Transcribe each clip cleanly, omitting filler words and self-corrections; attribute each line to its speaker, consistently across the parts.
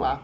Speaker 1: lá.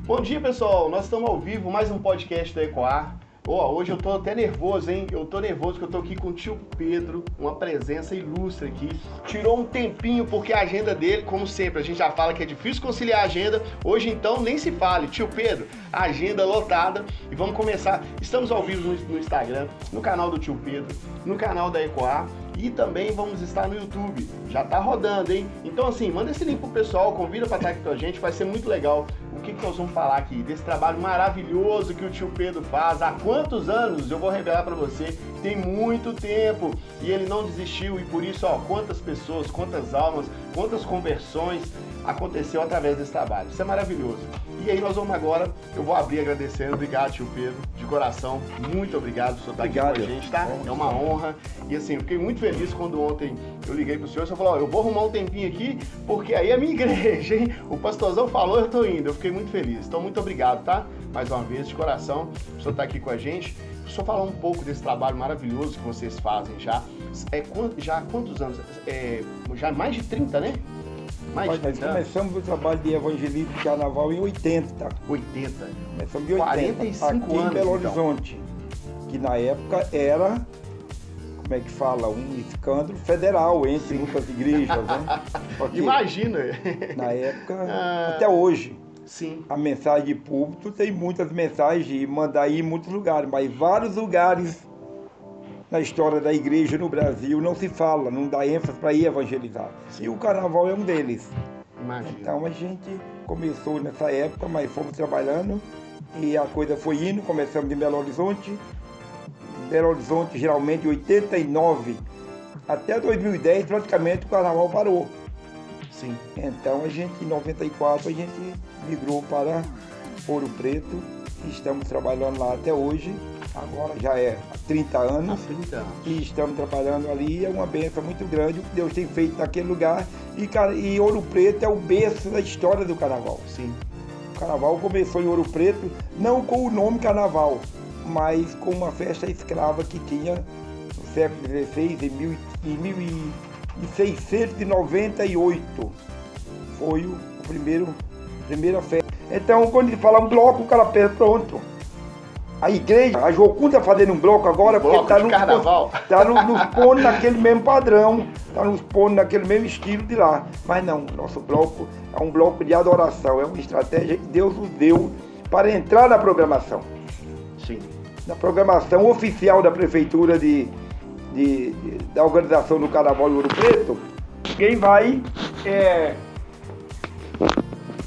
Speaker 1: Bom dia, pessoal. Nós estamos ao vivo, mais um podcast da Ecoar. Hoje eu tô até nervoso, hein? Eu tô nervoso porque eu tô aqui com o tio Pedro, uma presença ilustre aqui. Tirou um tempinho porque a agenda dele, como sempre, a gente já fala que é difícil conciliar a agenda. Hoje então nem se fale. Tio Pedro, agenda lotada e vamos começar. Estamos ao vivo no Instagram, no canal do tio Pedro, no canal da Ecoar e também vamos estar no YouTube. Já tá rodando, hein? Então assim, manda esse link pro pessoal, convida para estar aqui com a gente, vai ser muito legal. O que nós vamos falar aqui? Desse trabalho maravilhoso que o tio Pedro faz. Há quantos anos? Eu vou revelar para você. Tem muito tempo. E ele não desistiu. E por isso, quantas pessoas, quantas almas, quantas conversões aconteceu através desse trabalho. Isso é maravilhoso. E aí nós vamos agora, eu vou abrir agradecendo. Obrigado, tio Pedro, de coração. Muito obrigado por estar aqui com a gente, tá? É uma honra. E assim, eu fiquei muito feliz quando ontem eu liguei pro senhor. O senhor falou, eu vou arrumar um tempinho aqui, porque aí é a minha igreja, hein? O pastorzão falou, eu tô indo. Eu fiquei muito feliz. Então, muito obrigado, tá? Mais uma vez, de coração, o senhor tá aqui com a gente. Só falar um pouco desse trabalho maravilhoso que vocês fazem já. Já há quantos anos? Já mais de 30, né?
Speaker 2: Nós começamos o trabalho de evangelismo de carnaval em 80.
Speaker 1: 80?
Speaker 2: Começamos em 80.
Speaker 1: 45
Speaker 2: aqui
Speaker 1: anos,
Speaker 2: em Belo Horizonte. Que na época era, como é que fala, um escândalo federal entre muitas igrejas, né? Porque,
Speaker 1: imagina!
Speaker 2: na época, até hoje.
Speaker 1: Sim.
Speaker 2: A mensagem de púlpito tem muitas mensagens e mandar ir em muitos lugares, mas vários lugares na história da igreja no Brasil não se fala, não dá ênfase para ir evangelizar. Sim. E o carnaval é um deles.
Speaker 1: Imagina.
Speaker 2: Então a gente começou nessa época, mas fomos trabalhando e a coisa foi indo, começamos em Belo Horizonte. Belo Horizonte geralmente 89 até 2010 praticamente o carnaval parou.
Speaker 1: Sim.
Speaker 2: Então a gente em 94 a gente migrou para Ouro Preto e estamos trabalhando lá até hoje. Agora já é há 30 anos.
Speaker 1: 30 anos.
Speaker 2: E estamos trabalhando ali, é uma bênção muito grande o que Deus tem feito naquele lugar. E Ouro Preto é o berço da história do carnaval.
Speaker 1: Sim.
Speaker 2: O carnaval começou em Ouro Preto, não com o nome carnaval, mas com uma festa escrava que tinha no século XVI, em 1698. Foi a primeira festa. Então, quando ele fala um bloco, o cara pensa, pronto. A igreja, a Jocum fazendo um bloco agora,
Speaker 1: porque está nos
Speaker 2: pondo naquele mesmo padrão, está nos pondo naquele mesmo estilo de lá. Mas não, nosso bloco é um bloco de adoração, é uma estratégia que Deus nos deu para entrar na programação.
Speaker 1: Sim. Na
Speaker 2: programação oficial da prefeitura da organização do Carnaval de Ouro Preto, quem vai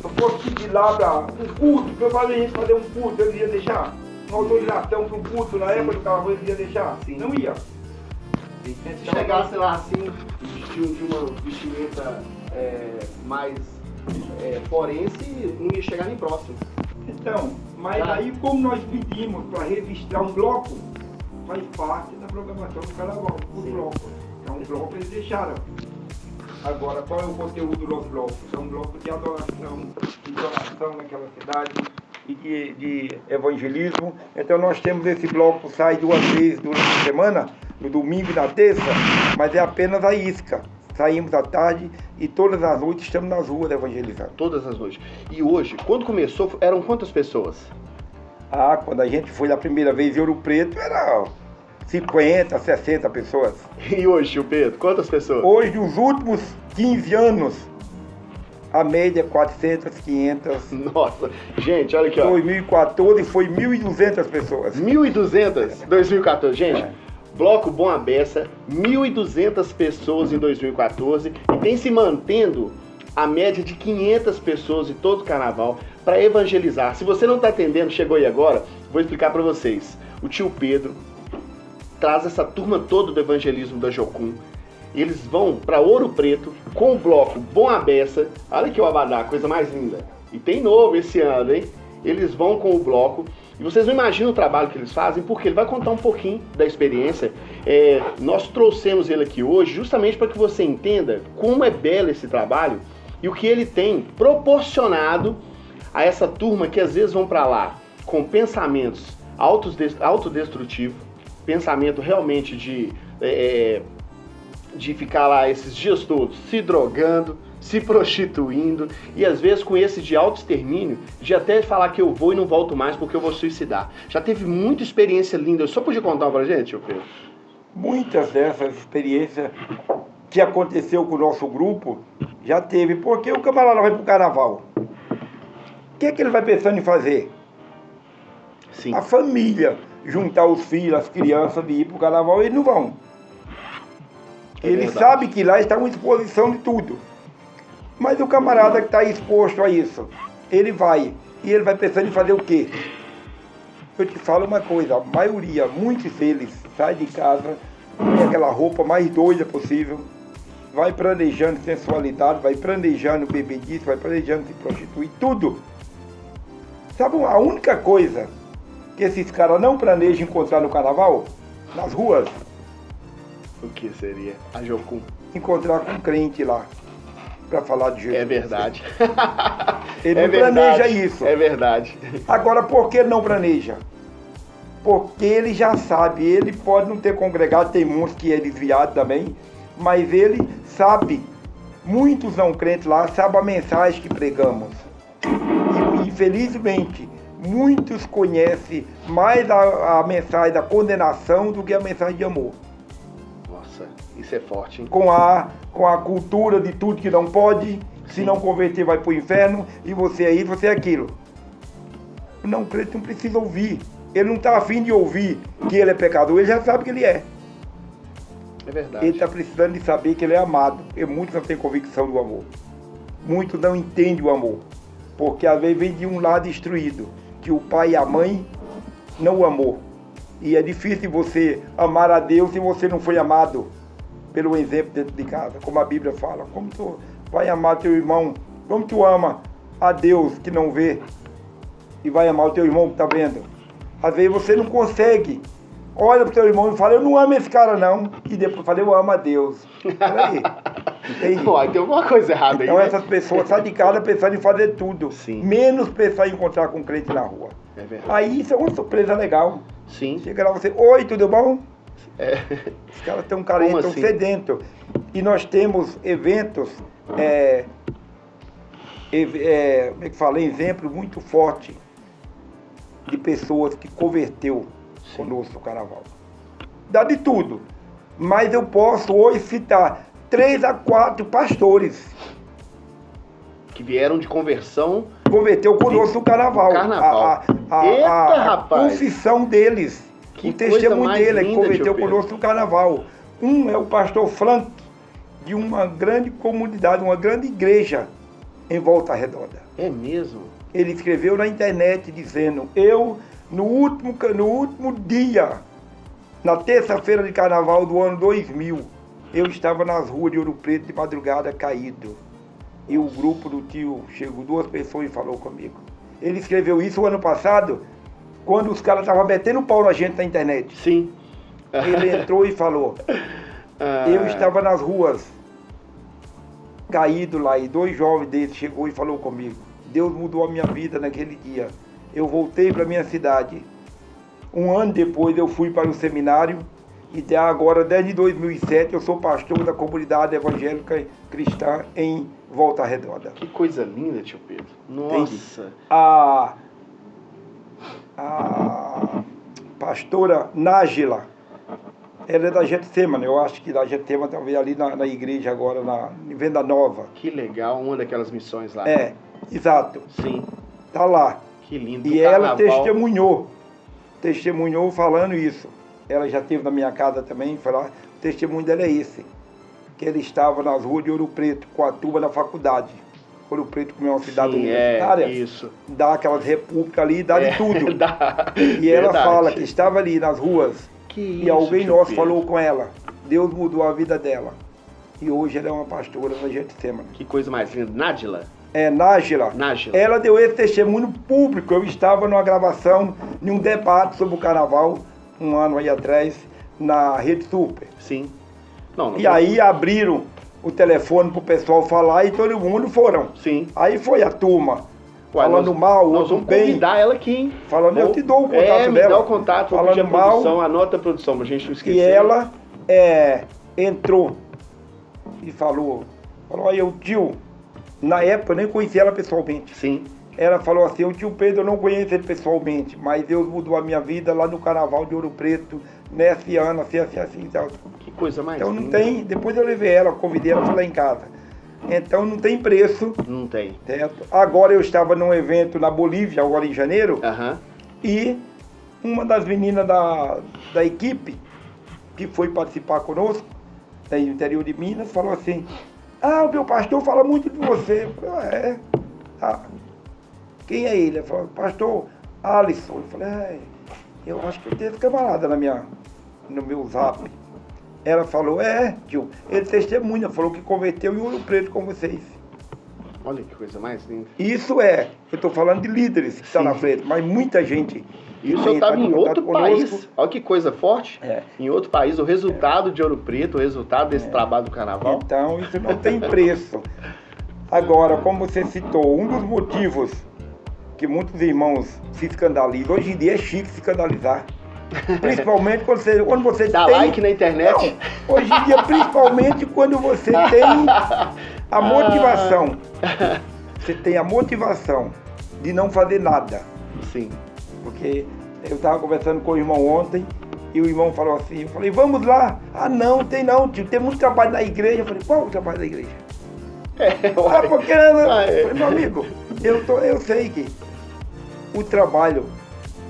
Speaker 2: eu posso pedir lá para um culto, para a gente fazer um culto, eu ia deixar? Uma autorização para um culto na época do carnaval, ele ia deixar?
Speaker 1: Sim.
Speaker 2: Não ia.
Speaker 1: Se chegasse lá assim, vestido de uma vestimenta mais forense, não ia chegar nem próximo.
Speaker 2: Então, mas aí como nós pedimos para registrar um bloco, faz parte da programação do carnaval, o bloco. Então um bloco eles deixaram. Agora, qual é o conteúdo do nosso bloco? É um bloco de adoração, de oração naquela cidade e de evangelismo. Então nós temos esse bloco, sai 2 vezes durante a semana, no domingo e na terça, mas é apenas a isca. Saímos à tarde e todas as noites estamos nas ruas evangelizando.
Speaker 1: Todas as noites. E hoje, quando começou, eram quantas pessoas?
Speaker 2: Quando a gente foi a primeira vez em Ouro Preto, era 50, 60 pessoas.
Speaker 1: E hoje, tio Pedro, quantas pessoas?
Speaker 2: Hoje, nos últimos 15 anos, a média é 400, 500.
Speaker 1: Nossa, gente, olha aqui, ó.
Speaker 2: 2014 foi 1.200 pessoas.
Speaker 1: 1.200? 2014, gente. Bloco Bom a Beça, 1.200 pessoas em 2014 e tem se mantendo a média de 500 pessoas em todo o carnaval para evangelizar. Se você não está entendendo, chegou aí agora, vou explicar para vocês. O tio Pedro traz essa turma toda do evangelismo da Jocum. Eles vão para Ouro Preto com o bloco Bom a Beça. Olha aqui o abadá, coisa mais linda. E tem novo esse ano, hein? Eles vão com o bloco. E vocês não imaginam o trabalho que eles fazem, porque ele vai contar um pouquinho da experiência. Nós trouxemos ele aqui hoje justamente para que você entenda como é belo esse trabalho e o que ele tem proporcionado a essa turma que às vezes vão para lá com pensamentos autodestrutivos, pensamento realmente de ficar lá esses dias todos se drogando, se prostituindo, e às vezes com esse de autoextermínio, de até falar que eu vou e não volto mais porque eu vou suicidar. Já teve muita experiência linda. Só podia contar pra gente, Pedro?
Speaker 2: Muitas dessas experiências que aconteceu com o nosso grupo, já teve. Porque o camarada vai pro carnaval. O que é que ele vai pensando em fazer?
Speaker 1: Sim.
Speaker 2: A família, juntar os filhos, as crianças, de ir pro carnaval, eles não vão. Ele sabe que lá está uma exposição de tudo. Mas o camarada que está exposto a isso, ele vai. E ele vai pensando em fazer o quê? Eu te falo uma coisa, a maioria, muitos deles, sai de casa com aquela roupa mais doida possível, vai planejando sensualidade, vai planejando bebedice, vai planejando se prostituir, tudo. Sabe a única coisa que esses caras não planejam encontrar no carnaval? Nas ruas?
Speaker 1: O que seria? A Jocum.
Speaker 2: Encontrar com um crente lá, para falar de Jesus.
Speaker 1: É verdade.
Speaker 2: Ele não planeja isso.
Speaker 1: É verdade.
Speaker 2: Agora, por que ele não planeja? Porque ele já sabe, ele pode não ter congregado, tem muitos que é desviado também, mas ele sabe, muitos não crentes lá, sabem a mensagem que pregamos. E, infelizmente, muitos conhecem mais a mensagem da condenação do que a mensagem de amor.
Speaker 1: Nossa, isso é forte, hein?
Speaker 2: Com a cultura de tudo que não pode, se não converter vai para o inferno, e você é isso, você é aquilo. O não crente não precisa ouvir. Ele não está afim de ouvir que ele é pecador, ele já sabe que ele é.
Speaker 1: É verdade.
Speaker 2: Ele está precisando de saber que ele é amado. E muitos não têm convicção do amor. Muitos não entendem o amor. Porque às vezes vem de um lado destruído, que o pai e a mãe não o amou. E é difícil você amar a Deus se você não foi amado pelo exemplo dentro de casa. Como a Bíblia fala, como tu vai amar teu irmão, como tu ama a Deus que não vê e vai amar o teu irmão que está vendo. Às vezes você não consegue. Olha pro teu irmão e fala, eu não amo esse cara não. E depois fala, eu amo a Deus. Peraí.
Speaker 1: Pô, tem alguma coisa errada
Speaker 2: então,
Speaker 1: aí.
Speaker 2: essas pessoas saem de casa pensando em fazer tudo.
Speaker 1: Sim.
Speaker 2: Menos pensar em encontrar com um crente na rua.
Speaker 1: É verdade.
Speaker 2: Aí isso é uma surpresa legal.
Speaker 1: Sim.
Speaker 2: Chega lá você, oi, tudo bom?
Speaker 1: É.
Speaker 2: Os caras estão carentes, estão
Speaker 1: assim?
Speaker 2: sedentos. E nós temos eventos, como é que fala, exemplo muito forte de pessoas que converteu conosco no carnaval. Dá de tudo. Mas eu posso hoje citar 3 a 4 pastores
Speaker 1: Que vieram de conversão.
Speaker 2: Converteu conosco no carnaval.
Speaker 1: Eita,
Speaker 2: A
Speaker 1: rapaz.
Speaker 2: confissão deles.
Speaker 1: Que
Speaker 2: O testemunho
Speaker 1: coisa mais
Speaker 2: dele é que
Speaker 1: linda,
Speaker 2: converteu
Speaker 1: tio Pedro.
Speaker 2: conosco no carnaval. Um é o pastor Frank, de uma grande comunidade, uma grande igreja em Volta Redonda.
Speaker 1: É mesmo?
Speaker 2: Ele escreveu na internet dizendo, eu, no último dia, na terça-feira de carnaval do ano 2000, eu estava nas ruas de Ouro Preto de madrugada caído. E o grupo do tio chegou, 2 pessoas e falou comigo. Ele escreveu isso o ano passado, quando os caras estavam metendo pau na gente na internet.
Speaker 1: Sim.
Speaker 2: Ele entrou e falou, eu estava nas ruas, caído lá, e 2 jovens deles chegou e falou comigo. Deus mudou a minha vida naquele dia. Eu voltei para minha cidade. 1 ano depois eu fui para o seminário e até agora, desde 2007, eu sou pastor da comunidade evangélica cristã em Volta Redonda.
Speaker 1: Que coisa linda, tio Pedro. Nossa.
Speaker 2: A pastora Nájila, ela é da Getsemane, eu acho que da Getsemane, talvez ali na igreja agora, em Venda Nova.
Speaker 1: Que legal, uma daquelas missões lá.
Speaker 2: É, exato.
Speaker 1: Sim.
Speaker 2: Tá lá.
Speaker 1: Que lindo.
Speaker 2: E ela testemunhou falando isso. Ela já esteve na minha casa também, o testemunho dela é esse. Que ele estava nas ruas de Ouro Preto, com a turma da faculdade. Ouro Preto, como é uma cidade universitária,
Speaker 1: isso.
Speaker 2: Dá aquelas repúblicas ali, dá de tudo.
Speaker 1: Dá.
Speaker 2: E ela fala que estava ali nas ruas, e alguém nosso falou com ela. Deus mudou a vida dela. E hoje ela é uma pastora na Getsemane.
Speaker 1: Que coisa mais linda. Nádila?
Speaker 2: É, Nájila. Ela deu esse testemunho público. Eu estava numa gravação, em um debate sobre o carnaval, 1 ano aí atrás, na Rede Super.
Speaker 1: Sim.
Speaker 2: E aí abriram o telefone pro pessoal falar e todo mundo foram.
Speaker 1: Sim.
Speaker 2: Aí foi a turma, falando mal,
Speaker 1: nós vamos
Speaker 2: bem.
Speaker 1: convidar ela aqui, hein?
Speaker 2: Falando, eu te dou o contato dela.
Speaker 1: Me dá o contato, vou pedir a produção,
Speaker 2: mal,
Speaker 1: anota a produção, pra gente não esquecer.
Speaker 2: E ela entrou e falou, aí, tio, Na época eu nem conhecia ela pessoalmente.
Speaker 1: Sim.
Speaker 2: Ela falou assim, o tio Pedro, eu não conheço ele pessoalmente, mas Deus mudou a minha vida lá no Carnaval de Ouro Preto, nesse ano, assim. Então,
Speaker 1: Que coisa mais
Speaker 2: então não
Speaker 1: linda.
Speaker 2: tem, depois eu levei ela, convidei ela para lá em casa. Então não tem preço.
Speaker 1: Não tem.
Speaker 2: Certo? Agora eu estava num evento na Bolívia, agora em janeiro,
Speaker 1: Aham.
Speaker 2: e uma das meninas da equipe, que foi participar conosco, no interior de Minas, falou assim, o meu pastor fala muito de você. Eu falei, quem é ele? Ele falou, pastor Alisson. Eu falei, eu acho que eu tenho esse camarada no meu zap. Ela falou, tio, ele testemunha, falou que converteu em Ouro Preto com vocês.
Speaker 1: Olha que coisa mais linda.
Speaker 2: Isso eu estou falando de líderes que estão na frente, mas muita gente.
Speaker 1: E o senhor estava em outro país. Olha que coisa forte.
Speaker 2: É.
Speaker 1: Em outro país, o resultado de Ouro Preto, o resultado desse trabalho do carnaval.
Speaker 2: Então, isso não tem preço. Agora, como você citou, um dos motivos que muitos irmãos se escandalizam, hoje em dia é chique se escandalizar. Principalmente quando você
Speaker 1: Dá
Speaker 2: tem...
Speaker 1: like na internet.
Speaker 2: Não, hoje em dia, principalmente quando você tem a motivação. Você tem a motivação de não fazer nada.
Speaker 1: Sim.
Speaker 2: Porque eu estava conversando com o irmão ontem e o irmão falou assim, eu falei, vamos lá. Não tem não, tio, tem muito trabalho na igreja. Eu falei, qual o trabalho da igreja? Porque, eu falei, meu amigo, eu sei que o trabalho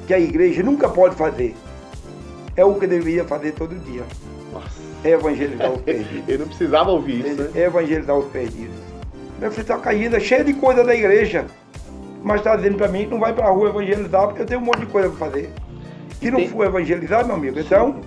Speaker 2: que a igreja nunca pode fazer é o que deveria fazer todo dia.
Speaker 1: Nossa.
Speaker 2: É evangelizar os perdidos.
Speaker 1: Eu não precisava ouvir isso, né?
Speaker 2: É evangelizar os perdidos. Você está caindo, cheio de coisa da igreja, mas está dizendo para mim que não vai para a rua evangelizar porque eu tenho um monte de coisa para fazer. Se não for evangelizar, meu amigo, então...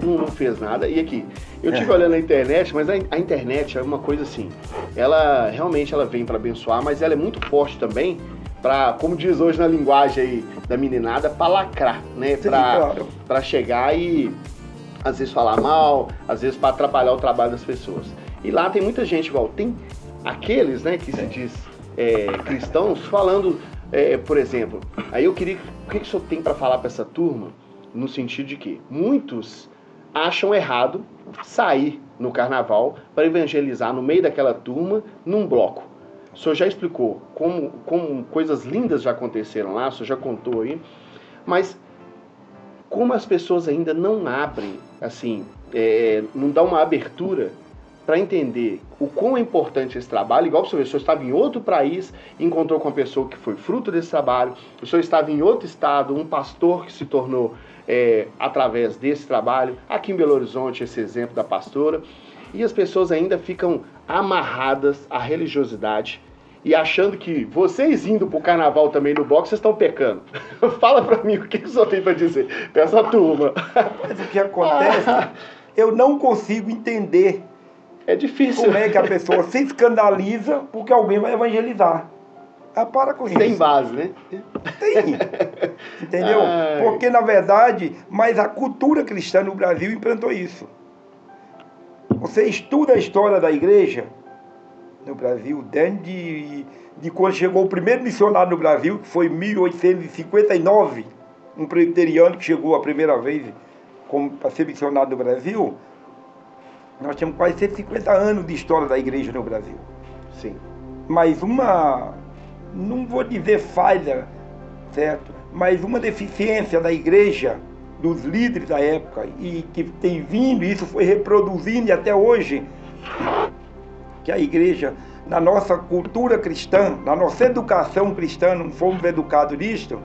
Speaker 1: Não fez nada. E aqui, eu estive olhando na internet, mas a internet é uma coisa assim, ela realmente vem para abençoar, mas ela é muito forte também para, como diz hoje na linguagem aí da meninada, para lacrar, né? Para chegar e às vezes falar mal, às vezes para atrapalhar o trabalho das pessoas. E lá tem muita gente igual, tem aqueles, né, que se diz cristãos falando, por exemplo, aí eu queria, o que o senhor tem para falar para essa turma, no sentido de que muitos acham errado sair no carnaval para evangelizar no meio daquela turma, num bloco. O senhor já explicou como coisas lindas já aconteceram lá, o senhor já contou aí, mas como as pessoas ainda não abrem, assim, não dão uma abertura para entender o quão é importante esse trabalho, igual o senhor estava em outro país, encontrou com uma pessoa que foi fruto desse trabalho, o senhor estava em outro estado, um pastor que se tornou através desse trabalho, aqui em Belo Horizonte, esse exemplo da pastora, e as pessoas ainda ficam amarradas à religiosidade e achando que vocês indo pro carnaval também no bloco, vocês estão pecando. Fala pra mim o que o senhor tem pra dizer pra essa turma.
Speaker 2: Mas o que acontece, eu não consigo entender.
Speaker 1: É difícil.
Speaker 2: Como é que a pessoa se escandaliza porque alguém vai evangelizar? Para com isso.
Speaker 1: Tem base, né?
Speaker 2: Tem. Entendeu? Porque, na verdade, mas a cultura cristã no Brasil implantou isso. Você estuda a história da igreja no Brasil, desde de quando chegou o primeiro missionário no Brasil, que foi em 1859, um presbiteriano que chegou a primeira vez para ser missionário no Brasil. Nós temos quase 150 anos de história da igreja no Brasil.
Speaker 1: Sim.
Speaker 2: Mas não vou dizer falha, certo? Mas uma deficiência da igreja, dos líderes da época, e que tem vindo, isso foi reproduzindo e até hoje, que a igreja, na nossa cultura cristã, na nossa educação cristã, não fomos educados nisto,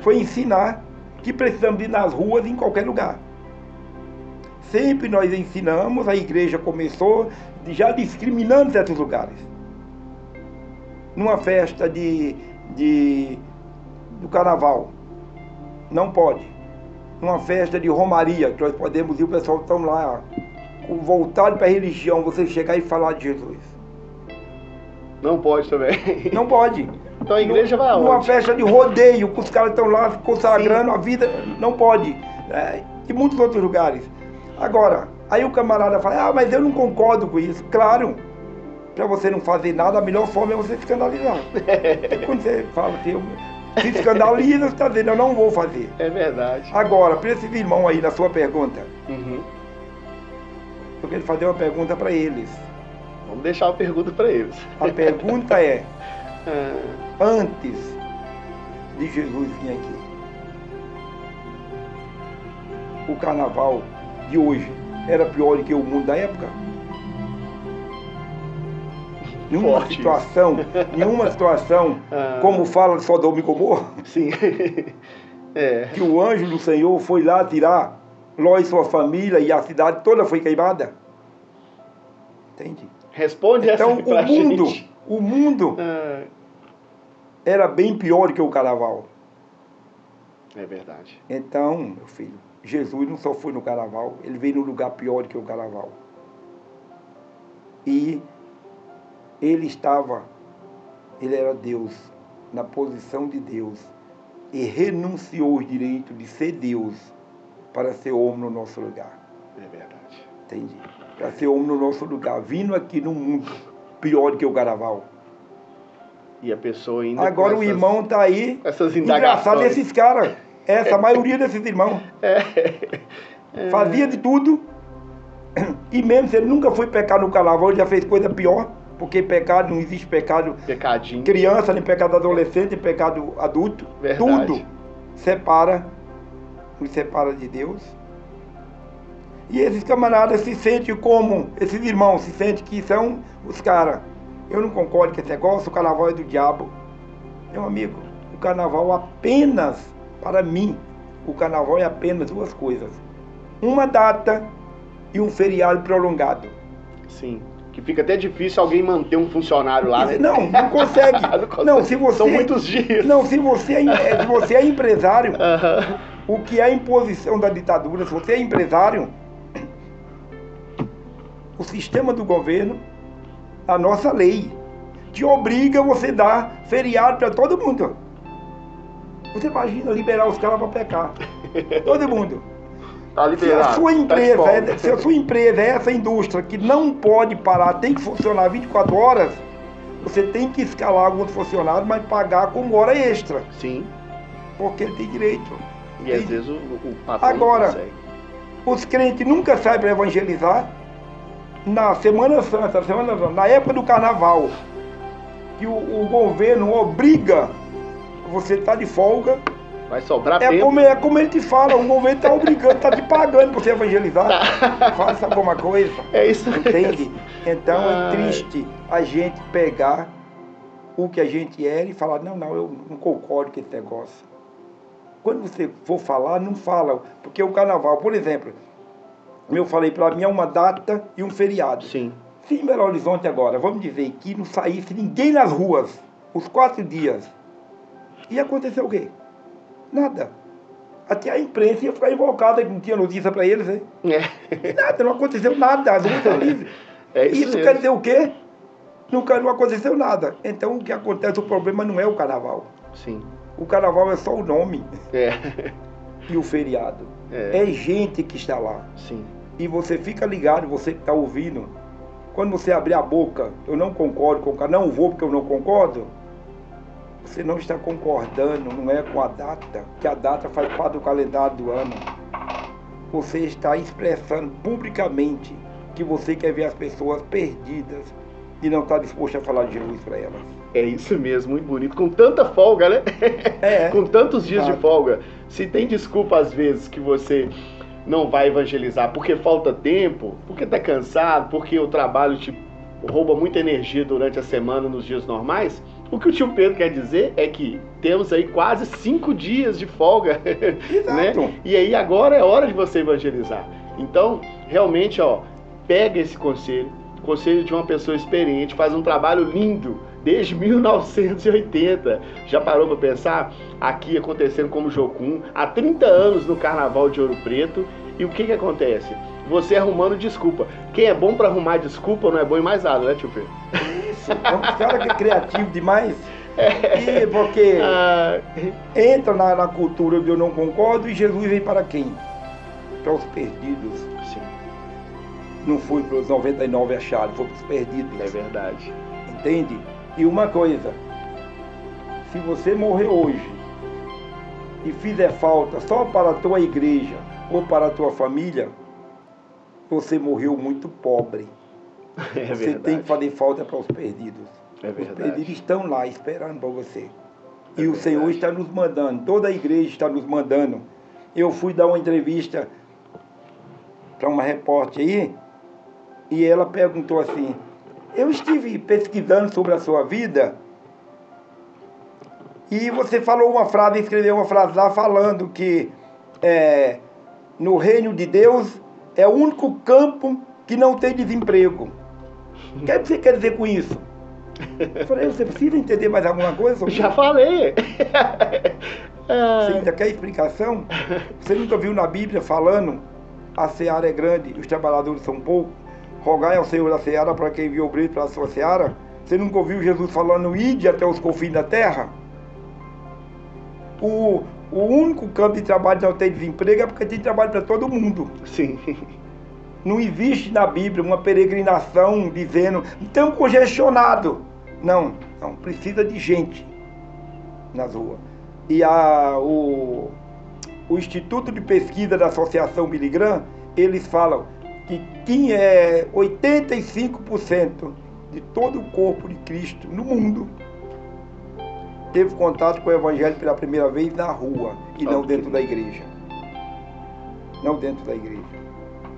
Speaker 2: foi ensinar que precisamos ir nas ruas em qualquer lugar. Sempre nós ensinamos, a igreja começou já discriminando certos lugares. Numa festa do carnaval, não pode. Numa festa de romaria, que nós podemos ir, o pessoal está lá, voltado para a religião, você chegar e falar de Jesus.
Speaker 1: Não pode também.
Speaker 2: Não pode.
Speaker 1: Então a igreja vai aonde?
Speaker 2: Numa festa de rodeio, que os caras estão lá consagrando a vida, não pode. E muitos outros lugares. Agora, aí o camarada fala, mas eu não concordo com isso. Claro, para você não fazer nada, a melhor forma é você escandalizar. Quando você fala assim, se escandaliza, você está dizendo, eu não vou fazer.
Speaker 1: É verdade.
Speaker 2: Agora, para esses irmãos aí, na sua pergunta,
Speaker 1: Uhum.
Speaker 2: eu quero fazer uma pergunta para eles.
Speaker 1: Vamos deixar a pergunta para eles.
Speaker 2: A pergunta é, antes de Jesus vir aqui, o carnaval de hoje era pior do que o mundo da época? Nenhuma situação como fala de Sodoma e Gomorra?
Speaker 1: Sim.
Speaker 2: Que o anjo do Senhor foi lá tirar Ló e sua família e a cidade toda foi queimada? Entende?
Speaker 1: Responde
Speaker 2: então,
Speaker 1: essa pra gente.
Speaker 2: O mundo era bem pior que o carnaval.
Speaker 1: É verdade.
Speaker 2: Então, meu filho, Jesus não só foi no carnaval, ele veio no lugar pior que o carnaval. E ele era Deus, na posição de Deus, e renunciou os direitos de ser Deus para ser homem no nosso lugar.
Speaker 1: É verdade.
Speaker 2: Entendi. Para ser homem no nosso lugar, vindo aqui no mundo pior que o carnaval.
Speaker 1: E a pessoa ainda.
Speaker 2: Agora o irmão está aí,
Speaker 1: essas
Speaker 2: engraçado esses caras, a maioria desses irmãos. Fazia de tudo, e mesmo se ele nunca foi pecar no carnaval, ele já fez coisa pior. Porque pecado, não existe pecado
Speaker 1: Pecadinho.
Speaker 2: Criança, nem pecado adolescente, nem pecado adulto.
Speaker 1: Verdade.
Speaker 2: Tudo nos separa de Deus. E esses camaradas se sentem como, esses irmãos se sentem que são os caras. Eu não concordo com esse negócio, o carnaval é do diabo. Meu amigo, o carnaval apenas, para mim, o carnaval é apenas duas coisas. Uma data e um feriado prolongado.
Speaker 1: Sim. Que fica até difícil alguém manter um funcionário lá, né?
Speaker 2: Não consegue. Não, se você,
Speaker 1: são muitos dias.
Speaker 2: Não, se você é empresário, o que é a imposição da ditadura, se você é empresário, o sistema do governo, a nossa lei, te obriga a você dar feriado para todo mundo. Você imagina liberar os caras para pecar. Todo mundo.
Speaker 1: Tá
Speaker 2: se a sua empresa é essa indústria que não pode parar, tem que funcionar 24 horas, você tem que escalar alguns funcionários, mas pagar como hora extra.
Speaker 1: Sim.
Speaker 2: Porque ele tem direito.
Speaker 1: E às vezes o patrão
Speaker 2: agora,
Speaker 1: não consegue.
Speaker 2: Os crentes nunca saem para evangelizar. Na Semana Santa, na época do carnaval, que o governo obriga você estar de folga.
Speaker 1: Vai sobrar tempo.
Speaker 2: Como ele te fala, o governo está obrigando, está te pagando para você evangelizar. Faça alguma coisa.
Speaker 1: É isso mesmo.
Speaker 2: Entende? Então é triste a gente pegar o que a gente era e falar, não, eu não concordo com esse negócio. Quando você for falar, não fala. Porque o carnaval, por exemplo, eu falei, para mim é uma data e um feriado.
Speaker 1: Sim.
Speaker 2: Se em Belo Horizonte agora, vamos dizer que não saísse ninguém nas ruas, os 4 dias, ia acontecer o quê? Nada. Até a imprensa ia ficar invocada, que não tinha notícia para eles, hein? E nada, não aconteceu nada, as ruas estão livres. Isso quer dizer o quê? Não aconteceu nada. Então o que acontece, o problema não é o carnaval.
Speaker 1: Sim.
Speaker 2: O carnaval é só o nome. E o feriado. É gente que está lá.
Speaker 1: Sim.
Speaker 2: E você fica ligado, você que está ouvindo, quando você abrir a boca, eu não concordo com o cara, não vou porque eu não concordo, você não está concordando, não é com a data, que a data faz parte do calendário do ano. Você está expressando publicamente que você quer ver as pessoas perdidas e não está disposto a falar de Jesus para elas.
Speaker 1: É isso mesmo, muito bonito. Com tanta folga, né? Com tantos dias de folga. Se tem desculpa às vezes que você não vai evangelizar porque falta tempo, porque está cansado, porque o trabalho te rouba muita energia durante a semana nos dias normais, o que o tio Pedro quer dizer é que temos aí quase 5 dias de folga, né? E aí agora é hora de você evangelizar. Então, realmente, pega esse conselho de uma pessoa experiente, faz um trabalho lindo desde 1980. Já parou para pensar? Aqui acontecendo como Jocum, há 30 anos no Carnaval de Ouro Preto. E o que acontece? Você arrumando desculpa. Quem é bom para arrumar desculpa não é bom em mais nada, né, tio Pedro?
Speaker 2: Isso, é um cara que é criativo demais. E porque entra na cultura onde eu não concordo, e Jesus veio para quem? Para os perdidos.
Speaker 1: Sim.
Speaker 2: Não foi para os 99 achados, foi para os perdidos.
Speaker 1: É verdade.
Speaker 2: Entende? E uma coisa, se você morrer hoje e fizer falta só para a tua igreja ou para a tua família, você morreu muito pobre. Você tem que fazer falta para os perdidos.
Speaker 1: É verdade.
Speaker 2: Os perdidos estão lá esperando para você. E o Senhor está nos mandando, toda a igreja está nos mandando. Eu fui dar uma entrevista para uma repórter aí, e ela perguntou assim, eu estive pesquisando sobre a sua vida, e você falou uma frase, escreveu uma frase lá falando que no reino de Deus é o único campo que não tem desemprego. O que você quer dizer com isso? Eu falei, você precisa entender mais alguma coisa sobre
Speaker 1: Já
Speaker 2: isso?
Speaker 1: falei.
Speaker 2: Você ainda quer explicação? Você nunca viu na Bíblia falando, a seara é grande e os trabalhadores são poucos? Rogai ao Senhor da seara para quem enviou o obreiro para a sua seara? Você nunca ouviu Jesus falando, ide até os confins da terra? O único campo de trabalho que não tem desemprego é porque tem trabalho para todo mundo.
Speaker 1: Sim.
Speaker 2: Não existe na Bíblia uma peregrinação dizendo, estamos congestionados. Não, precisa de gente nas ruas. E o Instituto de Pesquisa da Associação Billy Graham, eles falam que 85% de todo o corpo de Cristo no mundo teve contato com o Evangelho pela primeira vez na rua e não dentro da igreja. Não dentro da igreja.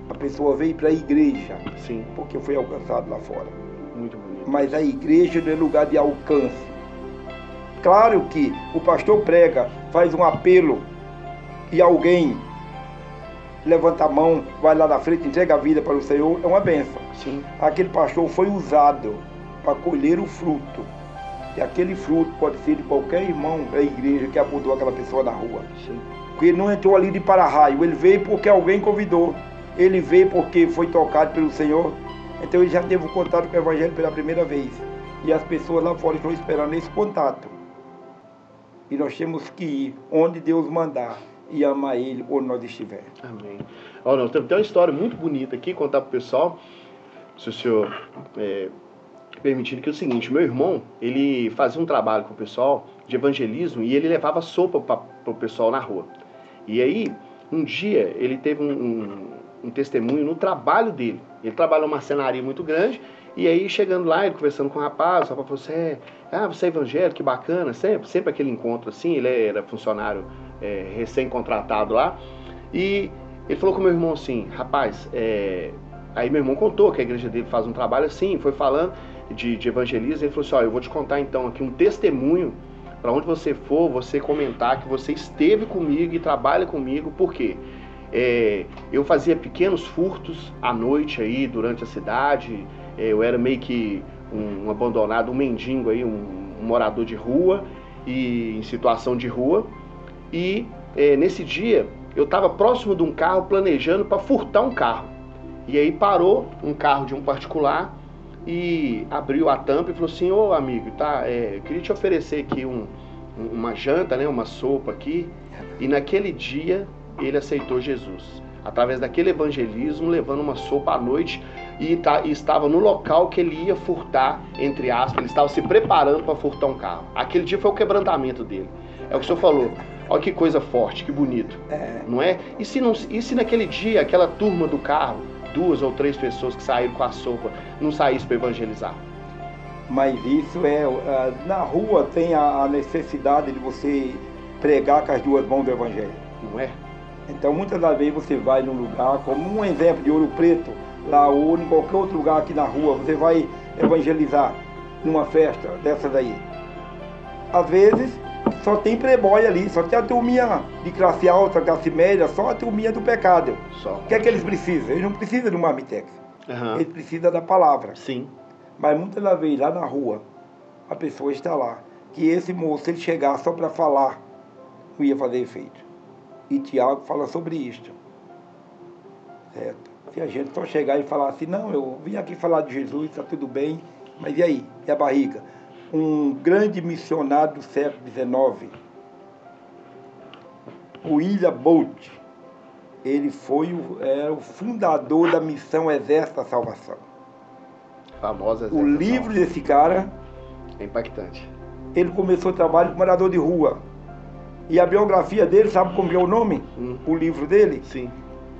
Speaker 2: A pessoa veio para a igreja,
Speaker 1: Sim.
Speaker 2: porque foi alcançado lá fora.
Speaker 1: Muito bonito.
Speaker 2: Mas a igreja não é lugar de alcance. Claro que o pastor prega, faz um apelo e alguém levanta a mão, vai lá na frente, entrega a vida para o Senhor, é uma bênção.
Speaker 1: Sim.
Speaker 2: Aquele pastor foi usado para colher o fruto. E aquele fruto pode ser de qualquer irmão da igreja que abordou aquela pessoa na rua.
Speaker 1: Sim.
Speaker 2: Porque ele não entrou ali de para-raio, ele veio porque alguém convidou. Ele veio porque foi tocado pelo Senhor. Então ele já teve um contato com o Evangelho pela primeira vez. E as pessoas lá fora estão esperando esse contato. E nós temos que ir onde Deus mandar e amar Ele onde nós estiver.
Speaker 1: Amém. Olha, nós temos uma história muito bonita aqui, contar pro pessoal, se o senhor permitir, que é o seguinte, meu irmão, ele fazia um trabalho com o pessoal de evangelismo e ele levava sopa para o pessoal na rua. E aí, um dia, ele teve um testemunho no trabalho dele. Ele trabalha numa marcenaria muito grande, e aí chegando lá, ele conversando com o rapaz falou assim, você é evangélico, que bacana, sempre aquele encontro assim, ele era funcionário recém-contratado lá, e ele falou com o meu irmão assim, rapaz, aí meu irmão contou que a igreja dele faz um trabalho assim, foi falando de evangelismo, ele falou assim, eu vou te contar então aqui um testemunho, para onde você for, você comentar que você esteve comigo e trabalha comigo, por quê? Eu fazia pequenos furtos à noite aí, durante a cidade, eu era meio que um abandonado, um mendigo aí, um morador de rua, e em situação de rua, e nesse dia eu estava próximo de um carro planejando para furtar um carro, e aí parou um carro de um particular e abriu a tampa e falou assim, ô amigo, eu queria te oferecer aqui uma janta, né, uma sopa aqui, e naquele dia ele aceitou Jesus, através daquele evangelismo, levando uma sopa à noite, e estava no local que ele ia furtar, entre aspas, ele estava se preparando para furtar um carro. Aquele dia foi o quebrantamento dele. É o que o senhor falou. Olha que coisa forte, que bonito. Não é? E se naquele dia, aquela turma do carro, 2 ou 3 pessoas que saíram com a sopa, não saíssem para evangelizar?
Speaker 2: Mas isso na rua tem a necessidade de você pregar com as 2 mãos do Evangelho.
Speaker 1: Não é?
Speaker 2: Então muitas das vezes você vai num lugar, como um exemplo de Ouro Preto, lá ou em qualquer outro lugar aqui na rua, você vai evangelizar numa festa dessa daí. Às vezes só tem playboy ali, só tem a turminha de classe alta, classe média, só a turminha do pecado. O que é que eles precisam? Eles não precisam de um marmitex. Eles precisam da palavra.
Speaker 1: Sim.
Speaker 2: Mas muitas das vezes lá na rua, a pessoa está lá, que esse moço, se ele chegar só para falar, não ia fazer efeito. E Tiago fala sobre isto. Certo? Se a gente só chegar e falar assim, não, eu vim aqui falar de Jesus, está tudo bem, mas e aí? E a barriga? Um grande missionário do século XIX, William Bolt, ele foi o fundador da missão Exército da Salvação.
Speaker 1: Famosa
Speaker 2: O livro desse cara
Speaker 1: é impactante.
Speaker 2: Ele começou o trabalho como morador de rua. E a biografia dele, sabe como é o nome? O livro dele?
Speaker 1: Sim.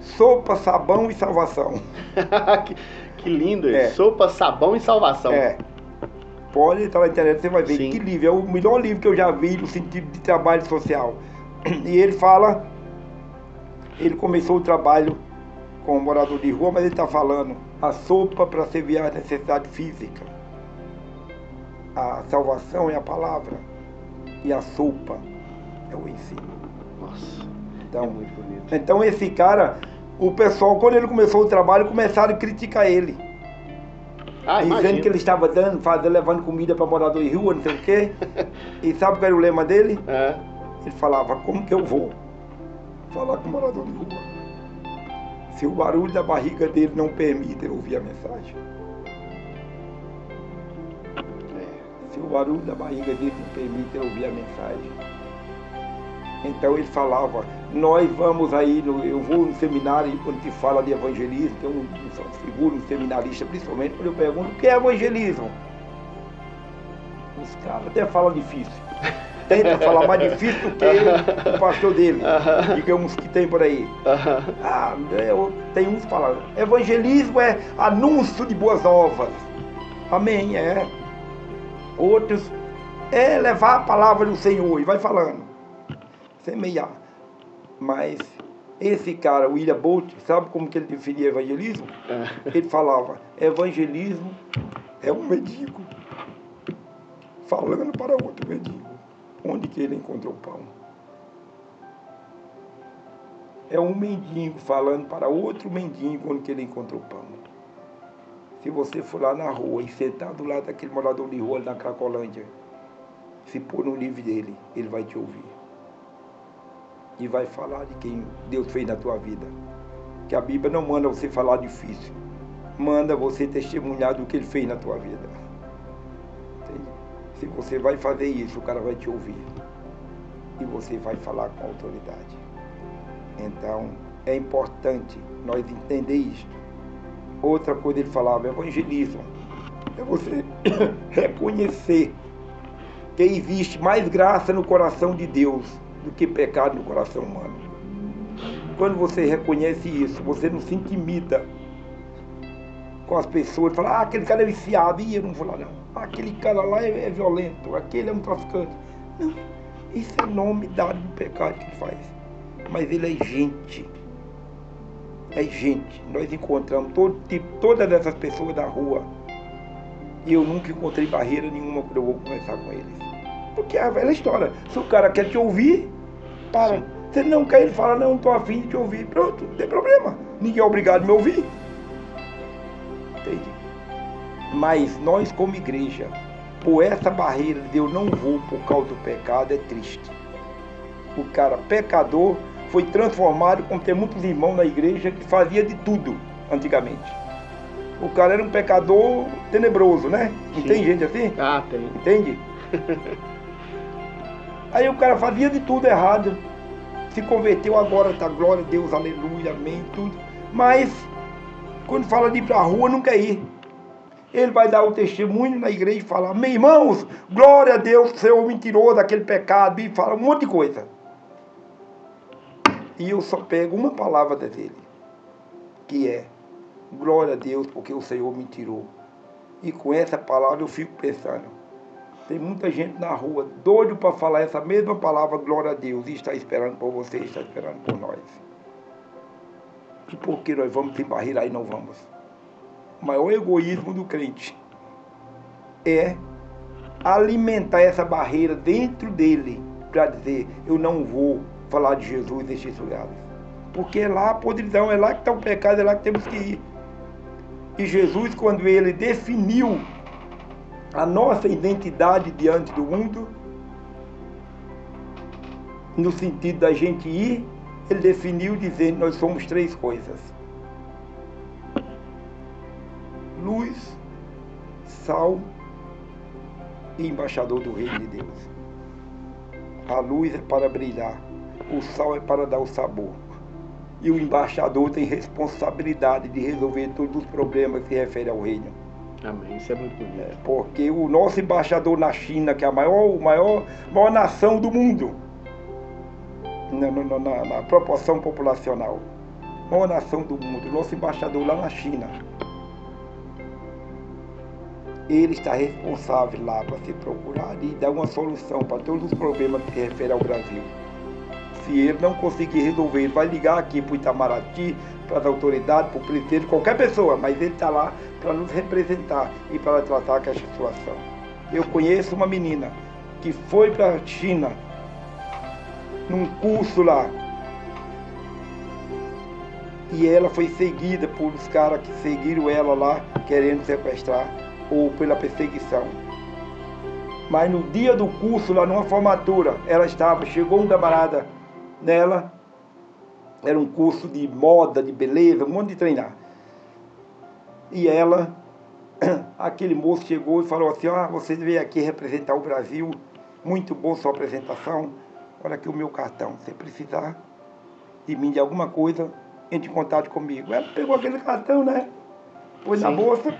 Speaker 2: Sopa, sabão e salvação.
Speaker 1: que lindo isso. Sopa, sabão e salvação.
Speaker 2: Pode entrar na internet, você vai ver.
Speaker 1: Sim.
Speaker 2: Que livro. É o melhor livro que eu já vi no sentido de trabalho social. E ele fala, ele começou o trabalho com o morador de rua, mas ele está falando a sopa para servir a necessidade física. A salvação é a palavra. E a sopa é o ensino.
Speaker 1: Nossa,
Speaker 2: então,
Speaker 1: é muito bonito.
Speaker 2: Então esse cara, o pessoal, quando ele começou o trabalho, começaram a criticar ele. Dizendo que ele estava levando comida para morador de rua, não sei o quê. E sabe qual era o lema dele? Ele falava, como que eu vou falar com o morador de rua se o barulho da barriga dele não permite ele ouvir a mensagem? Se o barulho da barriga dele não permite ele ouvir a mensagem. Então ele falava, nós vamos aí, eu vou no seminário, quando se fala de evangelismo, tem um seminarista, principalmente, quando eu pergunto, o que é evangelismo? Os caras até falam difícil. Tenta falar mais difícil do que o pastor dele, digamos que tem por aí. Tem uns que falam, evangelismo é anúncio de boas novas. Amém, Outros é levar a palavra do Senhor e vai falando. Semear. Mas esse cara, o William Bolt, sabe como que ele definia evangelismo? Ele falava, evangelismo é um mendigo falando para outro mendigo onde que ele encontrou pão. É um mendigo falando para outro mendigo onde que ele encontrou pão. Se você for lá na rua e sentar do lado daquele morador de rua na Cracolândia, se pôr no livro dele, ele vai te ouvir. E vai falar de quem Deus fez na tua vida. Que a Bíblia não manda você falar difícil. Manda você testemunhar do que ele fez na tua vida. Entende? Se você vai fazer isso, o cara vai te ouvir. E você vai falar com autoridade. Então, é importante nós entender isto. Outra coisa ele falava, evangelismo. É você reconhecer que existe mais graça no coração de Deus do que pecado no coração humano. Quando você reconhece isso, você não se intimida com as pessoas, fala, aquele cara é viciado, e eu não vou lá não. Aquele cara lá é violento, aquele é um traficante. Não, isso é nome dado do pecado que ele faz. Mas ele é gente. É gente. Nós encontramos todas essas pessoas da rua. E eu nunca encontrei barreira nenhuma quando eu vou conversar com eles. Porque é a velha história. Se o cara quer te ouvir, para. Sim. Se ele não quer, ele fala, não estou afim de te ouvir. Pronto, não tem problema. Ninguém é obrigado a me ouvir. Entende? Mas nós, como igreja, por essa barreira de eu não vou por causa do pecado, é triste. O cara pecador foi transformado, como tem muitos irmãos na igreja que fazia de tudo antigamente. O cara era um pecador tenebroso, né? Não tem gente assim?
Speaker 1: Tem.
Speaker 2: Entende? Aí o cara fazia de tudo errado. Se converteu agora, tá, glória a Deus, aleluia, amém, tudo. Mas, quando fala de ir pra rua, não quer ir. Ele vai dar o testemunho na igreja e falar, meus irmãos, glória a Deus, o Senhor me tirou daquele pecado, e fala um monte de coisa. E eu só pego uma palavra dele, que é, glória a Deus, porque o Senhor me tirou. E com essa palavra eu fico pensando, tem muita gente na rua, doido para falar essa mesma palavra, glória a Deus, e está esperando por você, está esperando por nós. E por que nós vamos ter barreira aí, não vamos? O maior egoísmo do crente é alimentar essa barreira dentro dele, para dizer, eu não vou falar de Jesus nesses lugares. Porque é lá a podridão, é lá que está o pecado, é lá que temos que ir. E Jesus, quando ele definiu a nossa identidade diante do mundo, no sentido da gente ir, ele definiu dizendo que nós somos três coisas: luz, sal e embaixador do reino de Deus. A luz é para brilhar, o sal é para dar o sabor. E o embaixador tem responsabilidade de resolver todos os problemas que se referem ao reino.
Speaker 1: Amém, isso é muito bonito.
Speaker 2: Porque o nosso embaixador na China, que é a maior nação do mundo, na proporção populacional, maior nação do mundo, nosso embaixador lá na China. Ele está responsável lá para ser procurado e dar uma solução para todos os problemas que se referem ao Brasil. Se ele não conseguir resolver, ele vai ligar aqui para o Itamaraty, para as autoridades, para o presidente, qualquer pessoa, mas ele está lá para nos representar e para tratar com essa situação. Eu conheço uma menina que foi para a China, num curso lá, e ela foi seguida por os caras que seguiram ela lá, querendo sequestrar, ou pela perseguição. Mas no dia do curso, lá numa formatura, chegou um camarada nela, era um curso de moda, de beleza, um monte de treinar. E ela, aquele moço chegou e falou assim, você veio aqui representar o Brasil, muito boa sua apresentação, olha aqui o meu cartão, se precisar de mim de alguma coisa, entre em contato comigo. Ela pegou aquele cartão, né, pôs na bolsa,